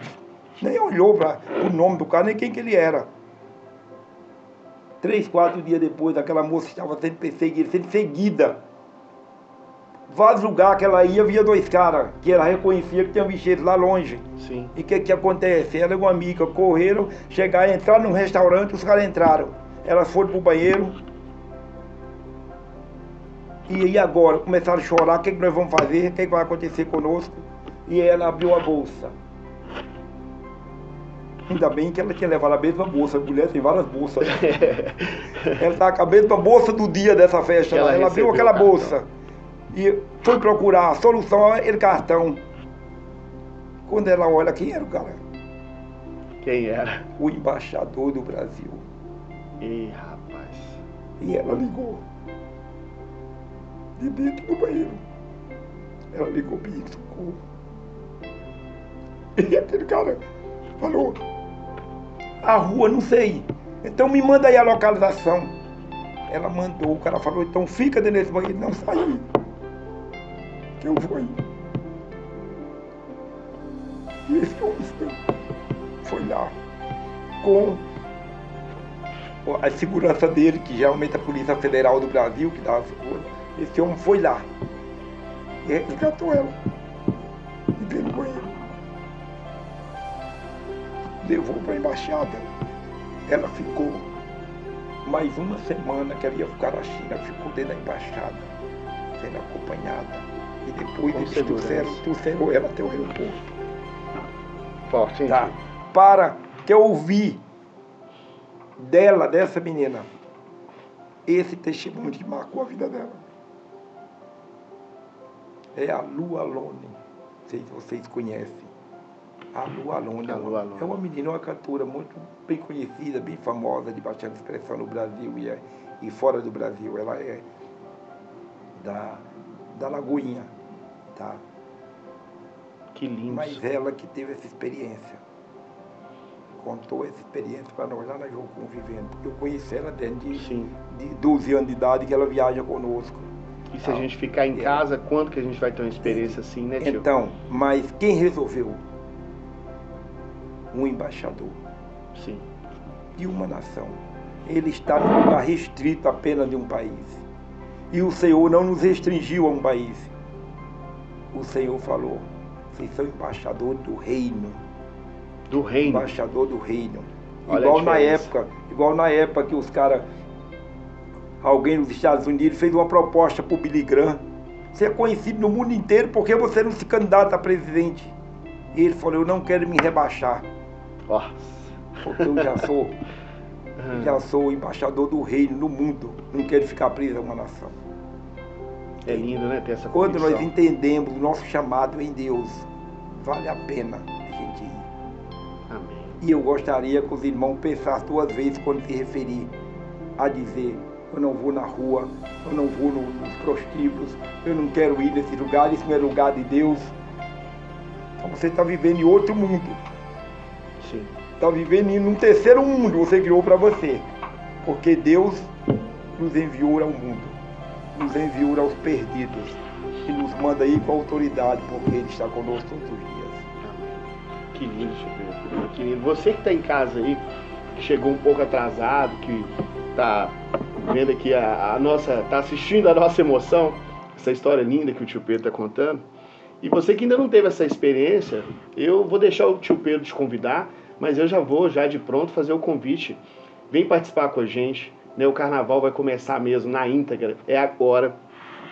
Speaker 2: nem olhou para o nome do cara, nem quem que ele era. 3, 4 dias depois, aquela moça estava sendo perseguida, sendo seguida. Vários lugares que ela ia, via 2 caras, que ela reconhecia que tinham visto eles lá longe.
Speaker 1: Sim.
Speaker 2: E o que acontece? Ela e uma amiga correram, chegaram, entraram num restaurante, os caras entraram. Elas foram pro banheiro. E agora? Começaram a chorar, o que nós vamos fazer? O que vai acontecer conosco? E ela abriu a bolsa. Ainda bem que ela tinha levado a mesma bolsa, a mulher tem várias bolsas. Ela estava com a mesma bolsa do dia dessa festa. Ela abriu aquela bolsa e foi procurar a solução, aquele cartão. Quando ela olha, quem era o cara?
Speaker 1: Quem era?
Speaker 2: O embaixador do Brasil.
Speaker 1: Ih, rapaz.
Speaker 2: E ela ligou. De dentro do banheiro. Ela ligou para socorro. E aquele cara falou, a rua, não sei. Então me manda aí a localização. Ela mandou, o cara falou, então fica dentro desse banheiro, não sai aí. Que eu vou aí. E esse homem foi lá com a segurança dele, que geralmente é a Polícia Federal do Brasil, que dá a segurança. Esse homem foi lá e resgatou ela. E veio no banheiro. Levou para a embaixada. Ela ficou mais uma semana que ela ia ficar na China, ficou dentro da embaixada, sendo acompanhada. E depois eles trouxeram ela até o aeroporto.
Speaker 1: Forte, hein?
Speaker 2: Tá. Para que eu ouvi dela, dessa menina, esse testemunho que marcou a vida dela. É a Lu Alone. Não sei se vocês conhecem. A Lu Alone é uma menina, uma cantora muito bem conhecida, bem famosa, de bastante expressão no Brasil e fora do Brasil. Ela é da Lagoinha, tá?
Speaker 1: Que lindo.
Speaker 2: Mas ela que teve essa experiência. Contou essa experiência para nós lá na Jocum vivendo. Porque eu conheci ela dentro de 12 anos de idade que ela viaja conosco.
Speaker 1: E se a gente ficar em casa, quando que a gente vai ter uma experiência assim, né, tio?
Speaker 2: Então, mas quem resolveu? Um embaixador.
Speaker 1: Sim.
Speaker 2: De uma nação. Ele está num lugar restrito apenas de um país. E o Senhor não nos restringiu a um país. O Senhor falou, vocês são embaixador do reino.
Speaker 1: Do reino?
Speaker 2: Embaixador do reino.
Speaker 1: Olha
Speaker 2: Igual na época que os caras, alguém nos Estados Unidos fez uma proposta para o Billy Graham. Você é conhecido no mundo inteiro porque você não se candidata a presidente. E ele falou, eu não quero me rebaixar.
Speaker 1: Nossa.
Speaker 2: Porque eu já sou embaixador do reino no mundo. Não quero ficar preso a uma nação.
Speaker 1: É lindo, né, ter essa
Speaker 2: Quando
Speaker 1: convicção.
Speaker 2: nós entendemos o nosso chamado em Deus, vale a pena a gente ir.
Speaker 1: Amém.
Speaker 2: E eu gostaria que os irmãos pensassem 2 vezes quando se referir a dizer, eu não vou na rua, eu não vou nos prostíbulos, eu não quero ir nesse lugar, isso não é lugar de Deus. Então você está vivendo em outro mundo.
Speaker 1: Sim.
Speaker 2: Está vivendo em um terceiro mundo, você criou para você. Porque Deus nos enviou ao mundo, nos enviou aos perdidos e nos manda aí com autoridade, porque Ele está conosco todos os dias.
Speaker 1: Que lindo, tio Pedro. Que lindo. Você que está em casa aí, que chegou um pouco atrasado, que está vendo aqui está assistindo a nossa emoção, essa história linda que o tio Pedro está contando. E você que ainda não teve essa experiência, eu vou deixar o tio Pedro te convidar, mas eu já vou, já de pronto, fazer o convite. Vem participar com a gente, né? O carnaval vai começar mesmo na íntegra, é agora.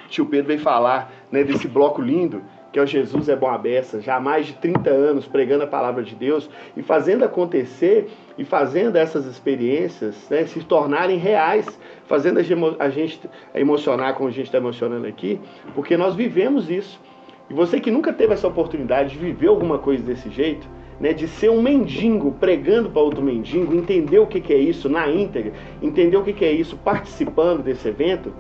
Speaker 1: O tio Pedro vem falar, né, desse bloco lindo, que é o Jesus é Bom à Beça, já há mais de 30 anos pregando a palavra de Deus e fazendo acontecer e fazendo essas experiências, né, se tornarem reais, fazendo a gente emocionar como a gente está emocionando aqui, porque nós vivemos isso. E você que nunca teve essa oportunidade de viver alguma coisa desse jeito, né, de ser um mendigo pregando para outro mendigo, entender o que é isso na íntegra, entender o que é isso participando desse evento,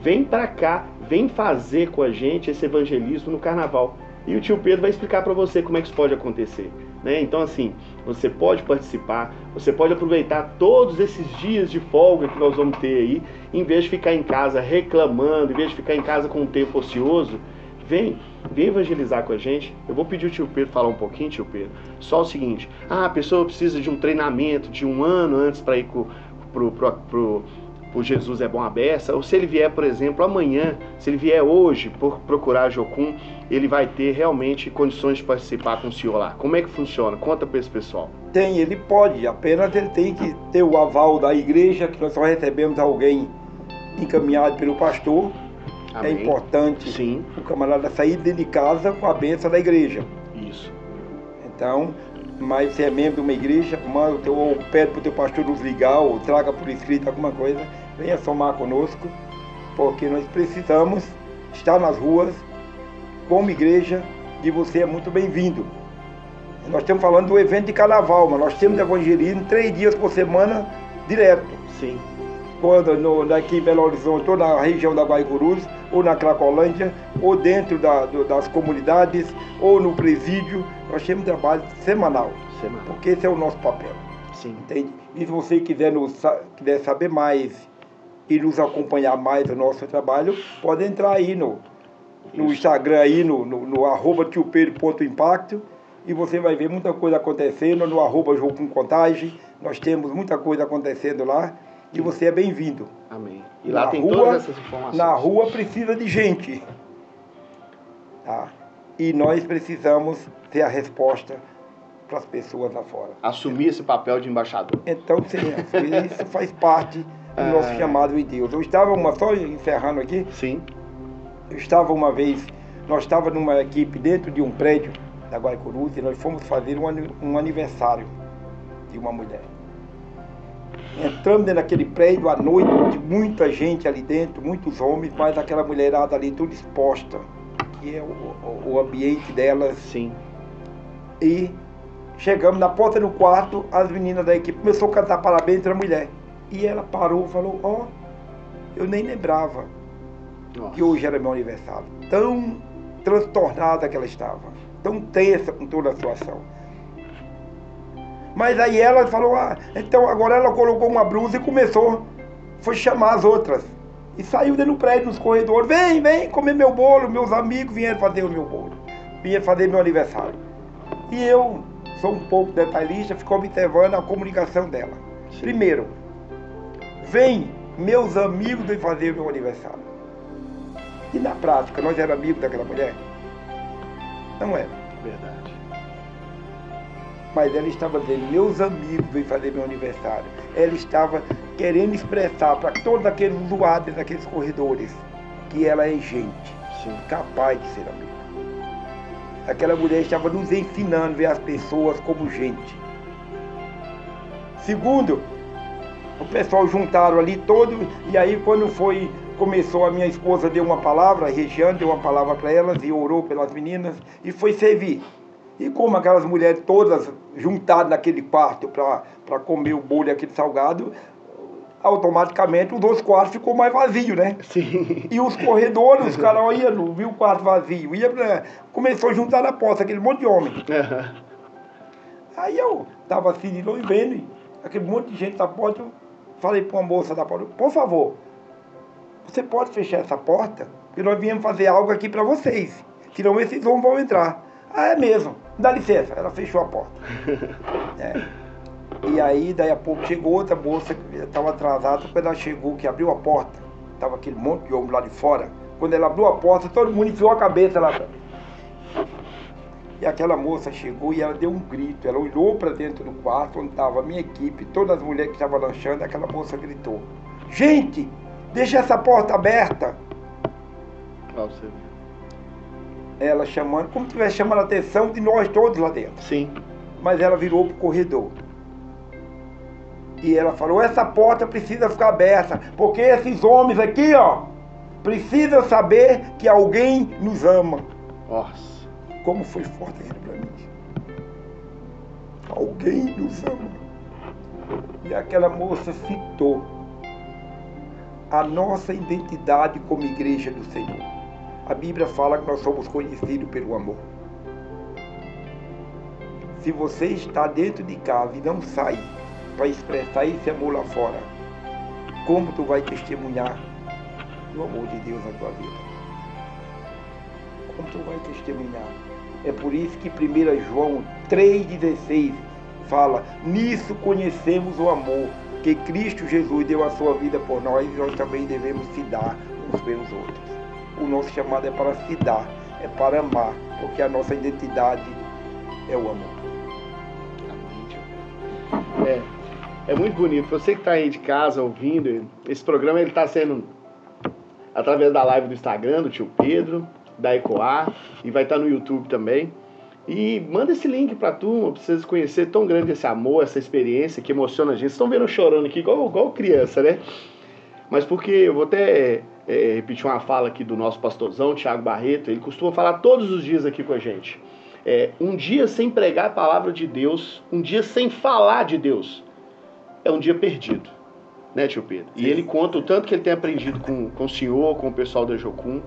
Speaker 1: vem para cá, vem fazer com a gente esse evangelismo no carnaval. E o tio Pedro vai explicar para você como é que isso pode acontecer, né? Então assim, você pode participar, você pode aproveitar todos esses dias de folga que nós vamos ter aí, em vez de ficar em casa reclamando, em vez de ficar em casa com um tempo ocioso, vem evangelizar com a gente. Eu vou pedir o tio Pedro falar um pouquinho, tio Pedro, só o seguinte: a pessoa precisa de um treinamento de 1 ano antes para ir pro Jesus é Bom à Beça, ou se ele vier, por exemplo, amanhã, se ele vier hoje por procurar a Jocum, ele vai ter realmente condições de participar com o senhor lá. Como é que funciona? Conta para esse pessoal.
Speaker 2: Tem, ele pode, apenas ele tem que ter o aval da igreja, que nós só recebemos alguém encaminhado pelo pastor. Amém. É importante, sim, o camarada sair de casa com a bênção da igreja.
Speaker 1: Isso.
Speaker 2: Então, mas se é membro de uma igreja, manda ou pede para o teu pastor nos ligar, ou traga por escrito alguma coisa, venha somar conosco, porque nós precisamos estar nas ruas, como igreja, e você é muito bem-vindo. Nós estamos falando do evento de carnaval, mas nós temos evangelismo 3 dias por semana, direto.
Speaker 1: Sim.
Speaker 2: Quando aqui em Belo Horizonte, ou na região da Guaicurus, ou na Cracolândia, ou dentro das comunidades, ou no presídio, nós temos trabalho semanal. Porque esse é o nosso papel.
Speaker 1: Sim.
Speaker 2: Entende? E se você quiser saber mais e nos acompanhar mais no nosso trabalho, pode entrar aí no Instagram, aí no @tiopedro.impacto, e você vai ver muita coisa acontecendo, no @JocumContagem, nós temos muita coisa acontecendo lá. E você é bem-vindo.
Speaker 1: Amém. E lá tem todas essas informações.
Speaker 2: Na rua precisa de gente. Tá? E nós precisamos ter a resposta para as pessoas lá fora.
Speaker 1: Assumir esse papel de embaixador.
Speaker 2: Então, sim, isso faz parte do nosso chamado em Deus. Eu estava só encerrando aqui.
Speaker 1: Sim.
Speaker 2: Eu estava uma vez, nós estávamos numa equipe dentro de um prédio da Guaicurus, e nós fomos fazer um aniversário de uma mulher. Entramos dentro daquele prédio à noite, muita gente ali dentro, muitos homens, mas aquela mulherada ali tudo exposta, que é o ambiente delas.
Speaker 1: Sim.
Speaker 2: E chegamos na porta do quarto, as meninas da equipe começaram a cantar parabéns para a mulher. E ela parou e falou: eu nem lembrava que hoje era meu aniversário. Tão transtornada que ela estava, tão tensa com toda a situação. Mas aí ela falou: então agora ela colocou uma blusa e foi chamar as outras. E saiu dentro do prédio, nos corredores: vem comer meu bolo. Meus amigos vieram fazer o meu bolo, vieram fazer meu aniversário. E eu sou um pouco detalhista, fico observando a comunicação dela. Sim. Primeiro, meus amigos vêm fazer o meu aniversário. E na prática, nós éramos amigos daquela mulher? Não era.
Speaker 1: Verdade.
Speaker 2: Mas ela estava dizendo: meus amigos vêm fazer meu aniversário. Ela estava querendo expressar para todos aqueles usuários daqueles corredores que ela é gente. Sim. Capaz de ser amiga. Aquela mulher estava nos ensinando a ver as pessoas como gente. Segundo, o pessoal juntaram ali todo, e aí quando começou, a minha esposa deu uma palavra, a Regiane deu uma palavra para elas e orou pelas meninas e foi servir. E como aquelas mulheres todas juntadas naquele quarto para comer o bolo e aquele salgado, automaticamente os 2 quartos ficou mais vazio, né?
Speaker 1: Sim.
Speaker 2: E os corredores, os caras iam, viu o quarto vazio, começou a juntar na porta aquele monte de homem.
Speaker 1: Uhum.
Speaker 2: Aí eu estava assim, vendo, aquele monte de gente na porta, eu falei para uma moça da porta: por favor, você pode fechar essa porta? Porque nós viemos fazer algo aqui para vocês, senão esses homens vão entrar. É mesmo, dá licença. Ela fechou a porta. E aí, daí a pouco, chegou outra moça, que estava atrasada. Quando ela chegou, que abriu a porta, estava aquele monte de homem lá de fora. Quando ela abriu a porta, todo mundo enfiou a cabeça lá. E aquela moça chegou e ela deu um grito. Ela olhou para dentro do quarto onde estava a minha equipe, todas as mulheres que estavam lanchando, e aquela moça gritou: gente, deixa essa porta aberta. Ela chamando, como se estivesse chamando a atenção de nós todos lá dentro.
Speaker 1: Sim.
Speaker 2: Mas ela virou para o corredor. E ela falou: essa porta precisa ficar aberta, porque esses homens aqui, ó, precisam saber que alguém nos ama.
Speaker 1: Nossa.
Speaker 2: Como foi forte aquilo para mim. Alguém nos ama. E aquela moça citou a nossa identidade como igreja do Senhor. A Bíblia fala que nós somos conhecidos pelo amor. Se você está dentro de casa e não sai para expressar esse amor lá fora, como tu vai testemunhar o amor de Deus na tua vida? Como tu vai testemunhar? É por isso que 1 João 3,16 fala: nisso conhecemos o amor, que Cristo Jesus deu a sua vida por nós, e nós também devemos se dar uns pelos outros. O nosso chamado é para se dar, é para amar, porque a nossa identidade é o amor.
Speaker 1: É muito bonito. Você que está aí de casa ouvindo, esse programa ele está sendo através da live do Instagram do tio Pedro, da Ecoar, e vai estar no YouTube também. E manda esse link pra turma, pra vocês conhecerem tão grande esse amor, essa experiência que emociona a gente. Vocês estão vendo eu chorando aqui igual criança, né? Mas porque eu vou até repetir uma fala aqui do nosso pastorzão, Thiago Barreto. Ele costuma falar todos os dias aqui com a gente. Um dia sem pregar a palavra de Deus, um dia sem falar de Deus, é um dia perdido, né, tio Pedro? E ele conta o tanto que ele tem aprendido com o senhor, com o pessoal da Jocum.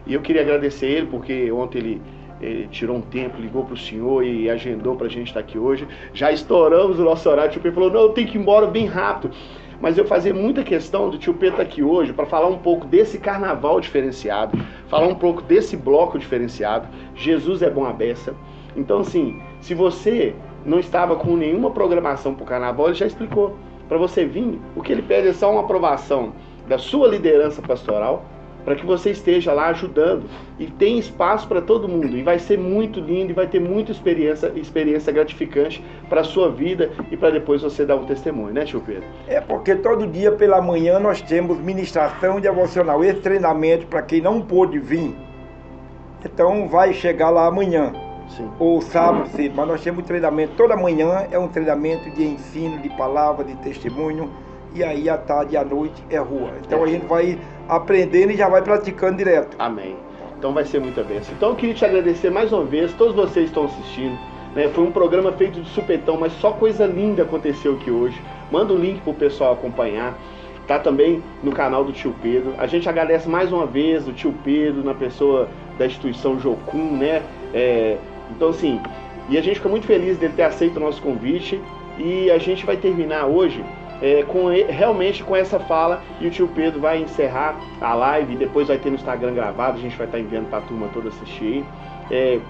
Speaker 1: E eu queria agradecer ele, porque ontem ele tirou um tempo, ligou para o senhor e agendou para a gente estar aqui hoje. Já estouramos o nosso horário. O tio Pedro falou: não, eu tenho que ir embora bem rápido. Mas eu fazia muita questão do tio Pedro estar aqui hoje para falar um pouco desse carnaval diferenciado, falar um pouco desse bloco diferenciado. Jesus é bom a beça. Então, assim, se você não estava com nenhuma programação para o carnaval, ele já explicou. Para você vir, o que ele pede é só uma aprovação da sua liderança pastoral, para que você esteja lá ajudando, e tem espaço para todo mundo, e vai ser muito lindo, e vai ter muita experiência gratificante para a sua vida, e para depois você dar um testemunho, né, tio Pedro?
Speaker 2: É porque todo dia pela manhã nós temos ministração devocional, esse treinamento para quem não pôde vir, então vai chegar lá amanhã.
Speaker 1: Sim.
Speaker 2: Ou sábado cedo, mas nós temos treinamento toda manhã, é um treinamento de ensino, de palavra, de testemunho, e aí à tarde e à noite é rua. Então a gente vai aprendendo e já vai praticando direto.
Speaker 1: Amém. Então vai ser muita bênção. Então eu queria te agradecer mais uma vez, todos vocês estão assistindo, né? Foi um programa feito de supetão, mas só coisa linda aconteceu aqui hoje. Manda o link pro pessoal acompanhar. Tá também no canal do tio Pedro. A gente agradece mais uma vez o tio Pedro, na pessoa da instituição Jocum, né? Então assim, e a gente fica muito feliz dele ter aceito o nosso convite, e a gente vai terminar hoje realmente com essa fala, e o tio Pedro vai encerrar a live, e depois vai ter no Instagram gravado, a gente vai estar enviando para a turma toda assistir aí,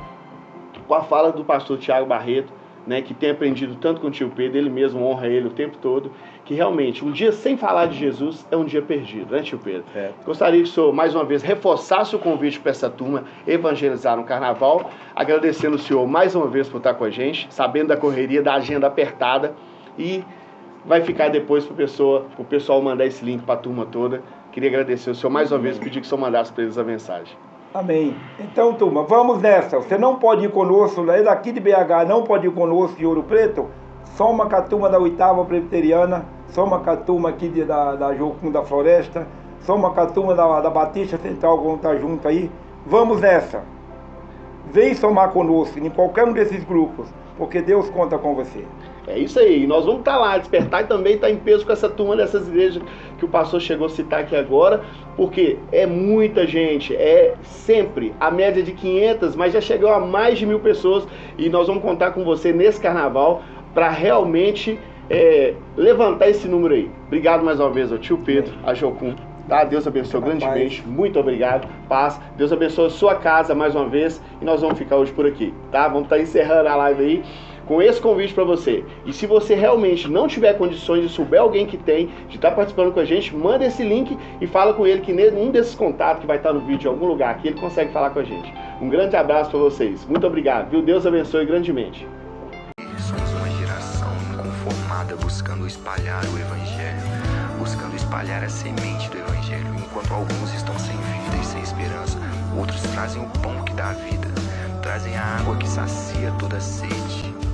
Speaker 1: com a fala do pastor Thiago Barreto, né, que tem aprendido tanto com o tio Pedro, ele mesmo honra ele o tempo todo, que realmente um dia sem falar de Jesus é um dia perdido, né, tio Pedro? Gostaria que o senhor mais uma vez reforçasse o convite para essa turma evangelizar no carnaval, agradecendo o senhor mais uma vez por estar com a gente, sabendo da correria, da agenda apertada, e vai ficar depois para o pessoal mandar esse link para a turma toda. Queria agradecer o senhor mais uma vez, pedir que o senhor mandasse para eles a mensagem.
Speaker 2: Amém. Então, turma, vamos nessa. Você não pode ir conosco, é daqui de BH, não pode ir conosco em Ouro Preto. Soma com a turma da 8ª Presbiteriana, soma com a turma aqui da Jocum da Floresta, soma com a turma da Batista Central, vamos estar junto aí. Vamos nessa. Vem somar conosco em qualquer um desses grupos, porque Deus conta com você.
Speaker 1: É isso aí, nós vamos estar lá, despertar, e também estar em peso com essa turma dessas igrejas que o pastor chegou a citar aqui agora, porque é muita gente, é sempre a média de 500, mas já chegou a mais de 1000 pessoas, e nós vamos contar com você nesse carnaval para realmente levantar esse número aí. Obrigado mais uma vez ao tio Pedro, a Jocum. Tá? Deus abençoe grandemente, muito obrigado, paz, Deus abençoe a sua casa mais uma vez, e nós vamos ficar hoje por aqui, tá? Vamos estar encerrando a live aí com esse convite para você. E se você realmente não tiver condições, de souber alguém que tem, de estar participando com a gente, manda esse link e fala com ele que num desses contatos que vai estar no vídeo em algum lugar aqui, ele consegue falar com a gente. Um grande abraço para vocês. Muito obrigado, viu? Deus abençoe grandemente.
Speaker 3: Somos uma geração inconformada buscando espalhar o Evangelho, buscando espalhar a semente do Evangelho. Enquanto alguns estão sem vida e sem esperança, outros trazem o pão que dá vida, trazem a água que sacia toda sede.